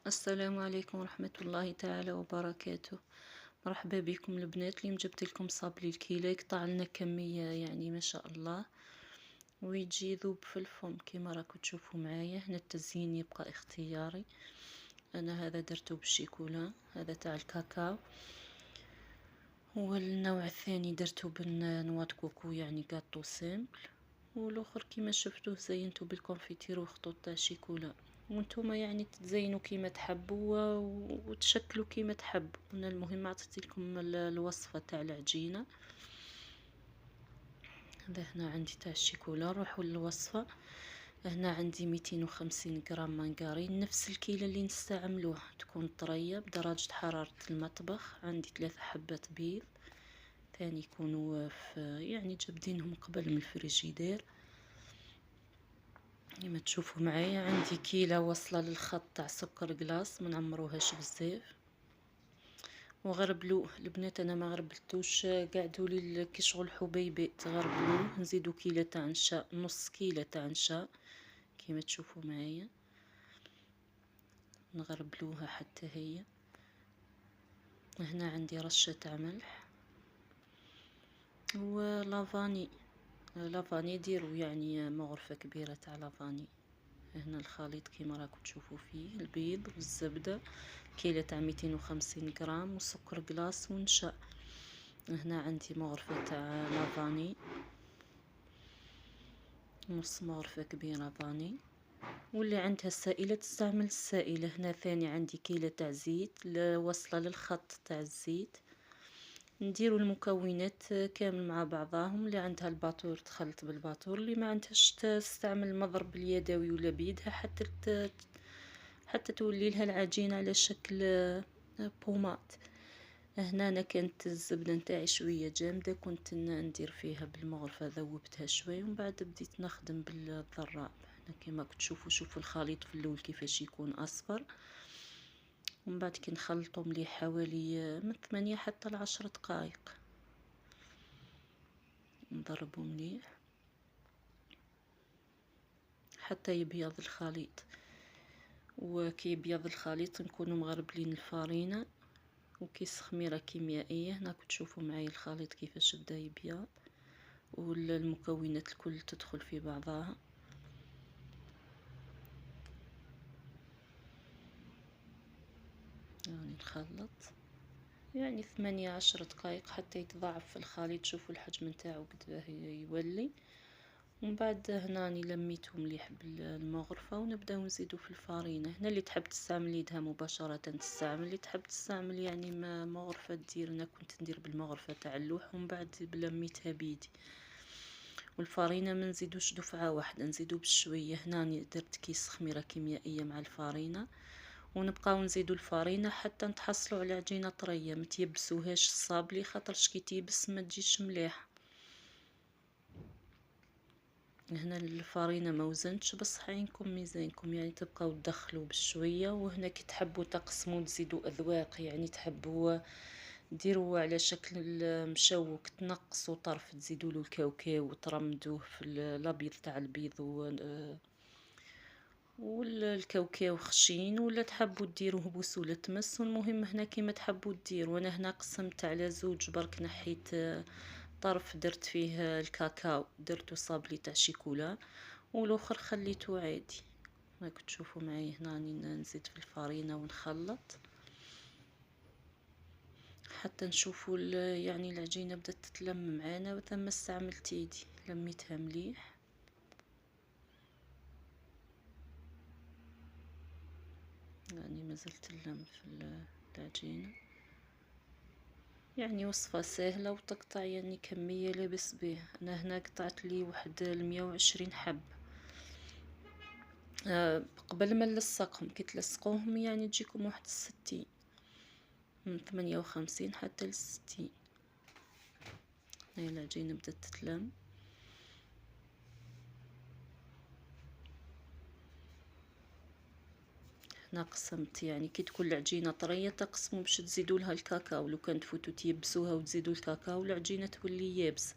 السلام عليكم ورحمة الله تعالى وبركاته. مرحبا بكم البنات. اليوم جبت لكم صابلي الكيلة يقطع لنا كمية يعني ما شاء الله، ويجي يذوب في الفم كما راكم تشوفوا معايا. هنا التزيين يبقى اختياري. انا هذا درته بالشيكولا، هذا تاع الكاكاو، والنوع الثاني درته بالنواد كوكو يعني كاطو سيمبل، والاخر كما شفتوه زينته بالكونفيتير وخطوط تاع شيكولا. وانتوما يعني تزينوا كيما تحبوا وتشكلوا كيما تحبوا. انا المهم عطيت لكم الوصفه تاع العجينه. هذا هنا عندي تاع الشيكولا. نروحوا للوصفه. هنا عندي 250 غرام مانغارين، نفس الكيلة اللي نستعملوه تكون طرية بدرجة حرارة المطبخ. عندي 3 حبات بيض ثاني يكونوا يعني جابدينهم قبل من الفريجيدير كما تشوفوا معايا. عندي كيلة واصله للخط تاع سكر قلاص ما نعمروهاش بزاف. وغربلوه البنات، انا ما غربلتوش، قعدوا لي كي شغل حبيبات غربلوه. نزيدو كيلة تاع نشا، نص كيلة تاع نشا كما تشوفوا معايا، نغربلوها حتى هي. هنا عندي رشة تاع ملح ولافاني. لافاني ديروا يعني مغرفة كبيرة تاع لافاني. هنا الخليط كيما راكم تشوفوا فيه البيض والزبدة، كيلة تاع 250 غرام، وسكر قلاص ونشا. هنا عندي مغرفة تاع لافاني، نص مغرفة كبيرة فاني. واللي عندها السائلة تستعمل السائلة. هنا ثاني عندي كيلة تاع زيت واصلة للخط تاع الزيت. نديروا المكونات كامل مع بعضاهم. اللي عندها الباطور تخلط بالباطور، اللي ما عندهاش تستعمل المضرب اليدوي ولا بيدها حتى تولي لها العجينة على شكل بومات. هنا أنا كانت الزبدة نتاعي شوية جامدة، كنت ندير فيها بالمغرفة، ذوبتها شوي ومن بعد بديت نخدم بالضراب. هنا كما تشوفوا، شوفوا الخليط في الاول كيفاش يكون اصفر، ومن بعد كي نخلطو مليح حوالي من 8 حتى ل10 دقائق. نضربو مليح حتى يبيض الخليط. وكي يبيض الخليط نكونوا مغربلين الفارينة وكيس خميرة كيميائية. هنا تشوفوا معايا الخليط كيفاش بدا يبيض والمكونات الكل تدخل في بعضها. يعني نخلط يعني 8 10 دقائق حتى يتضاعف في الخليط. شوفوا الحجم نتاعو قد باه يولي. ومن بعد هنا راني لميته مليح بالمغرفة ونبداو نزيدو في الفارينة. هنا اللي تحب تستعمل يدها مباشرة تستعمل، اللي تحب تستعمل يعني ما مغرفة دير. انا كنت ندير بالمغرفة تاع اللوح ومن بعد بلميتها بيدي. والفارينة ما نزيدوش دفعة واحدة، نزيدو بشوية. هنا درت كيس خميرة كيميائية مع الفارينة، ونبقاو نزيدو الفارينة حتى نتحصلوا على عجينة طرية. ما تيبسوهاش الصابلي خاطرش كي تيبس ما تجيش مليحة. هنا الفارينة ما وزنتش بصح عينكم ميزانكم، يعني تبقاو تدخلوا بشوية. وهنا كي تحبوا تقسموا تزيدوا اذواق، يعني تحبوا ديروا على شكل مشوك تنقصوا طرف تزيدوا له الكاوكاو وترمدوه في الابيض تاع البيض والكاوكاو خشين، ولا تحبوا ديروه بوسولة تمس. والمهم هنا كيما تحبوا ديروا. وانا هنا قسمت على زوج، برك نحيت طرف درت فيه الكاكاو درتو صابلي تاع شيكولا، والاخر خليته عادي. راكم تشوفوا معايا هنا راني نزيد في الفارينة ونخلط حتى نشوفوا يعني العجينة بدات تتلم معانا. وثم استعملت يدي لميتها مليح. يعني ما زلت اللم في العجينة. يعني وصفة سهلة وتقطع يعني كمية لابس بيها. انا هنا قطعت لي واحد 120 حب. قبل ما نلصقهم كي تلصقوهم يعني تجيكم واحد 60، من 58 حتى ل60. هاي العجينة بدات تتلم. هنا قسمت، يعني كي تكون العجينة طرية تقسموا باش تزيدوا لها الكاكاو. لو كان تفوتوا تيبسوها وتزيدوا الكاكاو العجينة تولي يابسة.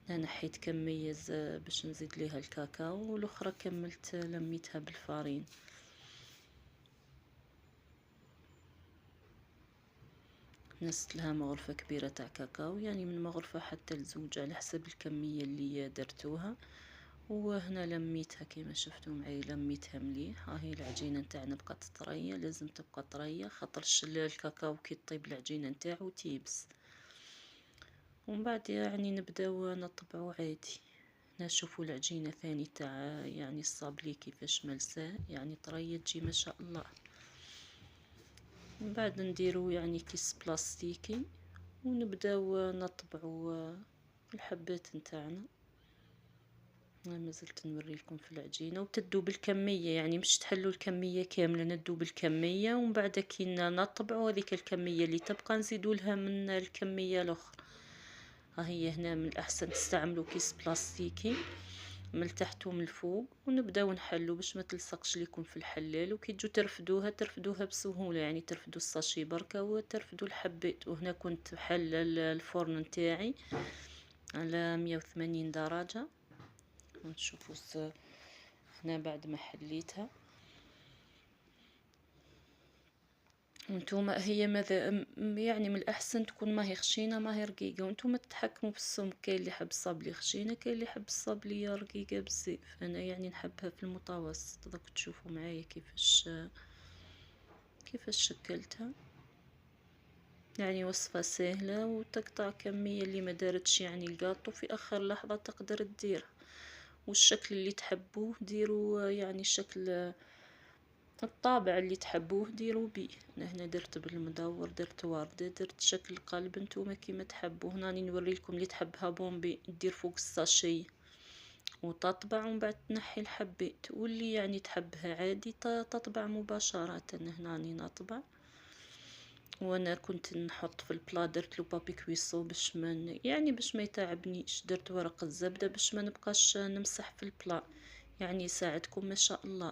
انا نحيت كمية باش نزيد ليها الكاكاو، والاخرى كملت لميتها بالفارين. نزلت لها مغرفة كبيرة تاع كاكاو، يعني من مغرفة حتى لزوج على حسب الكمية اللي درتوها. وهنا لميتها كما شفتوا معي، لميتها مليح. هاهي العجينة نتاعنا بقات طرية، لازم تبقى طرية خاطرش الكاكاو كي طيب العجينة نتاعو تيبس. ومن بعد يعني نبداو نطبعو عادي. نشوفوا العجينة ثاني تاع يعني الصابلي كيفاش ملساه، يعني طرية تجي ما شاء الله. من بعد نديرو يعني كيس بلاستيكي ونبداو نطبعو الحبات نتاعنا. ما زلت نوريلكم في العجينة، وتدو بالكمية، يعني مش تحلوا الكمية كاملة، ندو بالكمية ومن بعد كي نطبعوا هذيك الكمية اللي تبقى نزيدوا لها من الكمية الاخرى. ها هي هنا من الاحسن تستعملوا كيس بلاستيكي من تحت ومن الفوق، ونبداو نحلو باش ما تلصقش لكم في الحلال. وكي تجوا ترفدوها بسهولة، يعني ترفدوا الساشي بركة وترفدوا الحبات. وهنا كنت حل الفرن نتاعي على 180 درجة. ونشوفوا هنا بعد ما حليتها. وانتوما هي ماذا يعني من الاحسن تكون ماهي خشينه ماهي رقيقه، وانتوما تتحكموا في السمك. كاين اللي يحب الصابلي خشينه، كاين اللي يحب الصابلي رقيقه بزاف. انا يعني نحبها في المتوسط. دوك تشوفوا معايا كيفاش شكلتها. يعني وصفه سهله وتقطع كميه اللي ما دارتش يعني القاطو في اخر لحظه تقدر تدير. والشكل اللي تحبوه ديروا، يعني الشكل الطابع اللي تحبوه ديروا بيه. انا هنا درت بالمدور، درت وردة، درت شكل قلب، نتوما كيما تحبوا. هنا نوري لكم اللي تحبها بومبي دير فوق الساشي وتطبع ومن بعد تنحي الحبات، واللي يعني تحبها عادي تطبع مباشرة. هنا راني نطبع. وانا كنت نحط في البلا درت له بابي كويسو باش باش ما يتعبنيش. درت ورق الزبدة باش ما نبقاش نمسح في البلا، يعني يساعدكم ما شاء الله.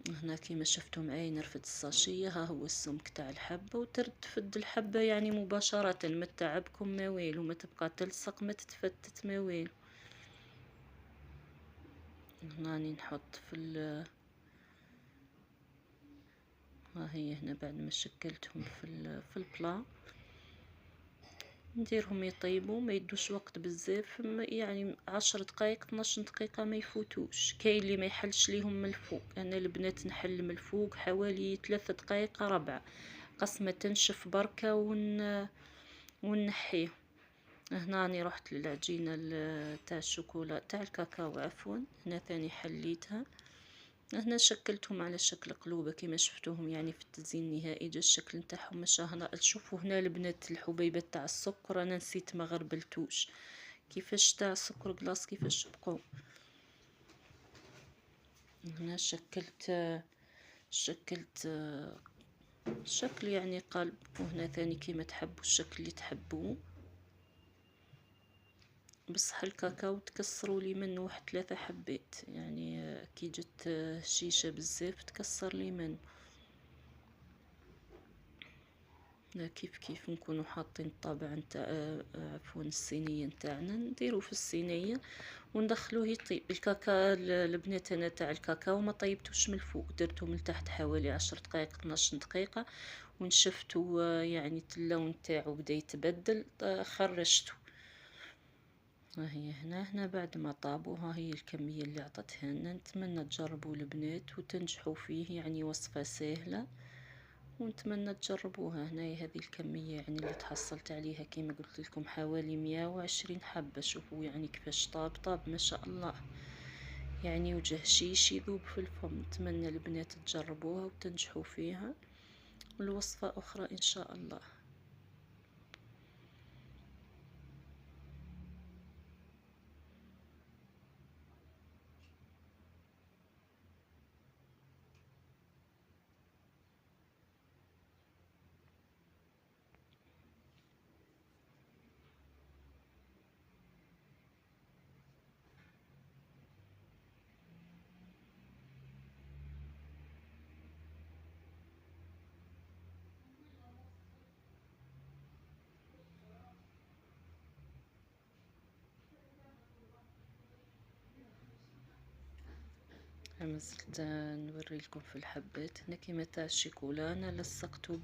هنا كيما شفتوا معايا نرفد الساشية. ها هو السمك تاع الحبة، وترفد الحبة يعني مباشرة، ما تعبكم ما والو، ما تبقى تلصق ما تتفتت ما والو. هنا نحط ها هي هنا بعد ما شكلتهم في البلا نديرهم يطيبوا، ما يدوش وقت بزاف، يعني 10 دقائق 12 دقيقة ما يفوتوش. كاين اللي ما يحلش ليهم من الفوق، انا البنات نحل من الفوق حوالي 3 دقائق 4 قسمة تنشف بركة ونحيه. هنا راني رحت للعجينة تاع الشوكولا تاع الكاكاو عفوا. هنا ثاني حليتها. هنا شكلتهم على شكل قلوبة كما شفتوهم، يعني في التزيين النهائي جا الشكل نتاعهم ما شاء الله. شوفوا هنا البنات الحبيبات تاع السكر، انا نسيت ما غربلتوش كيفاش تاع السكر كلاص كيفاش بقوا. هنا شكلت شكل يعني قلب. وهنا ثاني كيما تحبوا الشكل اللي تحبوه. بصح الكاكاو تكسروا لي منه واحد 3 حبات، يعني كي جت هشيشه بزاف تكسر لي منه. كيف نكونوا حاطين الطابع نتاع عفوا الصينيه نتاعنا، نديرو في الصينيه وندخلوه يطيب. الكاكا البنات انا تاع الكاكاو ما طيبتوش من الفوق، درته من تحت حوالي 10 دقائق 12 دقيقه، ونشفتو يعني اللون تاعو بدا يتبدل، خرجته. ها هي هنا بعد ما طابوا، ها هي الكمية اللي عطتها لنا. نتمنى تجربوا البنات وتنجحوا فيه، يعني وصفة سهلة ونتمنى تجربوها. هنا هذه الكمية يعني اللي تحصلت عليها كما قلت لكم حوالي 120 حبة. شوفوا يعني كيفاش طاب ما شاء الله، يعني وجه هشيش يذوب في الفم. نتمنى البنات تجربوها وتنجحوا فيها، والوصفة أخرى إن شاء الله. ما زلت نوري لكم في الحبات. هنا كيما تاع الشيكولا انا لصقته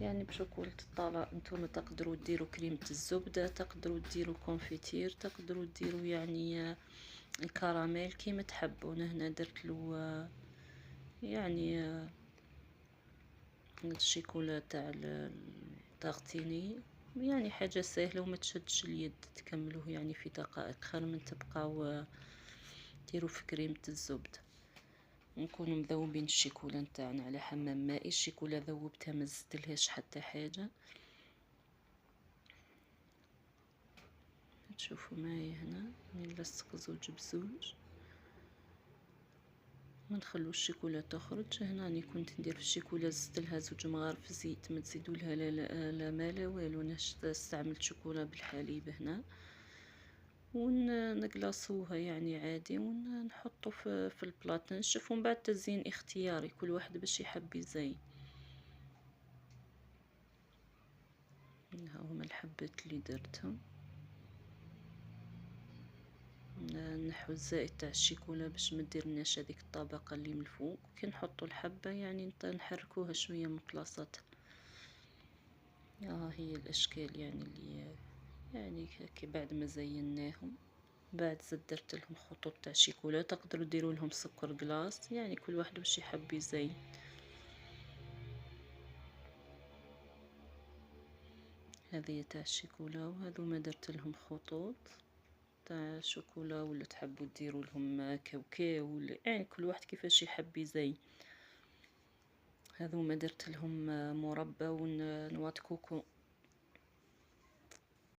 يعني بشوكولاتة الطلا. نتوما تقدروا ديروا كريمة الزبدة، تقدروا ديروا كونفيتير، تقدروا ديروا يعني الكراميل كيما تحبوا. انا هنا درت له يعني الشيكولا تاع التارتيني، يعني حاجة سهلة وما تشدش اليد، تكملوه يعني في دقائق، خير من تبقاو ديروا في كريمة الزبدة. نكونوا مذوبين الشيكولا نتاعنا على حمام مائي. الشيكولا ذوبتها ما زدتلهاش حتى حاجة. تشوفوا معايا هنا نلصق زوج بزوج، ما نخلو الشيكولا تخرج. هنا راني كنت ندير في الشيكولا زدتلها زوج مغارف زيت، ما تزيدولها لا ما لا والو. انا استعملت شوكولا بالحليب هنا، ونقلاصوها يعني عادي، ونحطو في البلاط نشف. ومن بعد تزيين اختياري، كل واحد باش يحب يزين. ها هما الحبات اللي درتهم. نحو الزائد تاع الشيكولا باش ما ديرلناش هذيك الطبقه اللي من الفوق. كي نحطوا الحبه يعني نحركوها شويه من بلاصتها. هي الاشكال يعني اللي يعني كي بعد ما زيناهم. بعد زدت درت لهم خطوط تاع شيكولا، تقدروا ديروا لهم سكر جلاس، يعني كل واحد باش يحب يزين. هذه تاع الشيكولا، وهذو ما درت لهم خطوط تاع شوكولا، ولا تحبوا ديروا لهم كاوكاو، ولا يعني كل واحد كيفاش يحب يزين. هذو ما درت لهم مربى ونوات كوكو